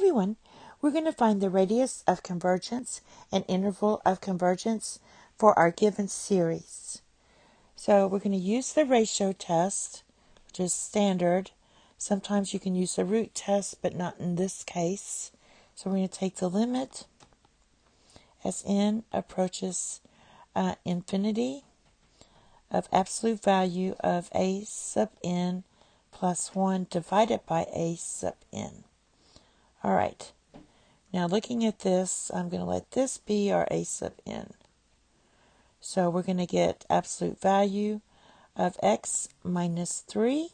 everyone, we're going to find the radius of convergence and interval of convergence for our given series. So we're going to use the ratio test, which is standard. Sometimes you can use the root test, but not in this case. So we're going to take the limit as n approaches infinity of absolute value of a sub n plus 1 divided by a sub n. All right. Now looking at this, I'm going to let this be our a sub n. So we're going to get absolute value of x minus 3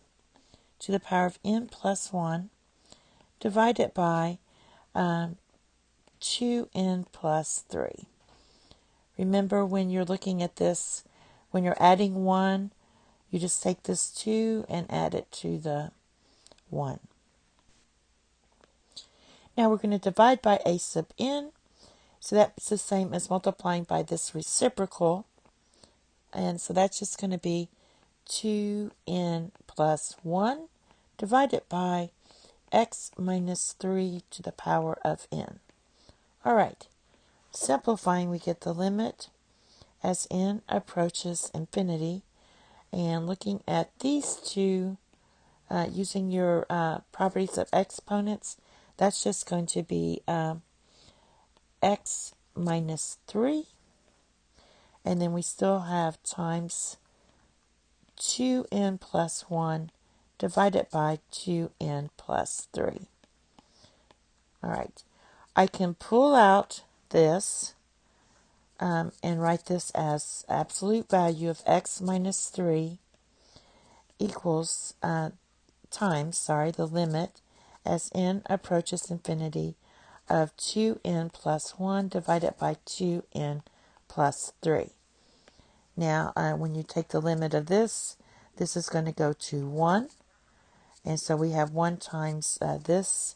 to the power of n plus 1 divided by 2n plus 3. Remember, when you're looking at this, when you're adding 1, you just take this 2 and add it to the 1. Now we're going to divide by a sub n. So that's the same as multiplying by this reciprocal. And so that's just going to be 2n plus 1 divided by x minus 3 to the power of n. All right. Simplifying, we get the limit as n approaches infinity. And looking at these two, using your properties of exponents, that's just going to be x minus 3. And then we still have times 2n plus 1 divided by 2n plus 3. All right. I can pull out this and write this as absolute value of x minus 3 equals the limit as n approaches infinity of 2n plus 1 divided by 2n plus 3. Now, when you take the limit of this, this is going to go to 1. And so we have 1 times this.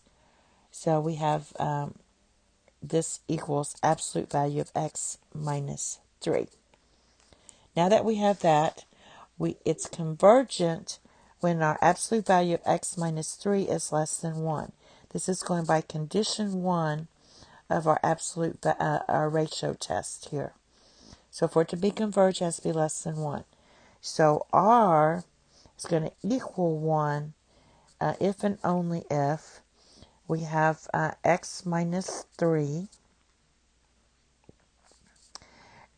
So we have this equals absolute value of x minus 3. Now that we have that, it's convergent when our absolute value of x minus 3 is less than 1. This is going by condition 1 of our our ratio test here. So for it to be converged, it has to be less than 1. So r is going to equal 1 if and only if we have x minus 3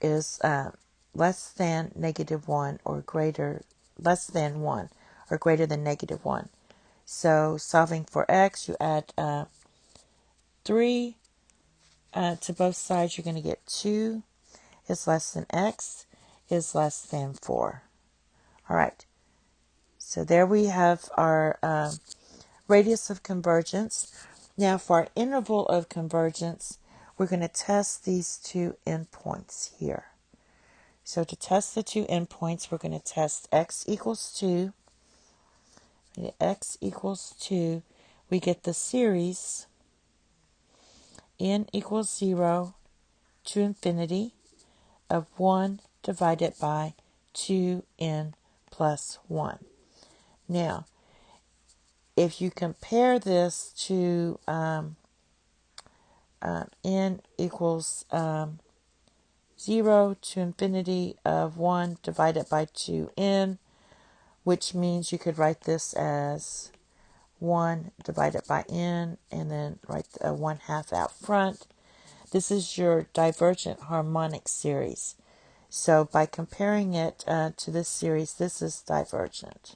is less than negative 1 or greater, less than 1 or greater than negative 1. So solving for x, you add 3 to both sides. You're going to get 2 is less than x is less than 4. All right. So there we have our radius of convergence. Now for our interval of convergence, we're going to test these two endpoints here. So to test the two endpoints, we're going to test x equals 2. X equals 2. We get the series n equals 0 to infinity of 1 divided by 2n plus 1. Now, if you compare this to n equals 0 to infinity of 1 divided by 2n, which means you could write this as 1 divided by n and then write 1/2 out front. This is your divergent harmonic series. So by comparing it to this series, this is divergent.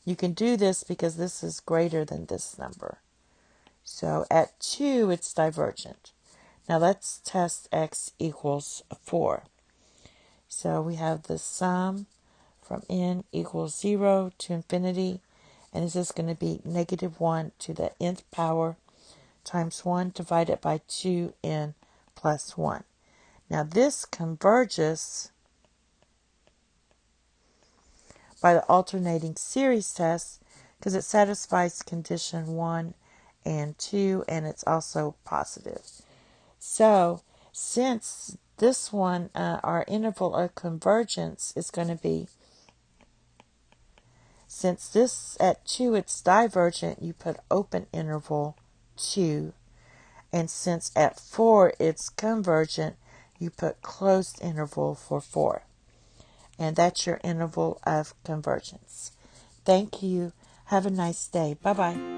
You can do this because this is greater than this number. So at 2, it's divergent. Now let's test x equals 4. So we have the sum from n equals 0 to infinity, and this is going to be negative 1 to the nth power times 1 divided by 2n plus 1. Now this converges by the alternating series test because it satisfies condition 1 and 2, and it's also positive. So since this one, our interval of convergence is going to be Since this at 2 it's divergent, you put open interval 2. And since at 4 it's convergent, you put closed interval for 4. And that's your interval of convergence. Thank you. Have a nice day. Bye-bye.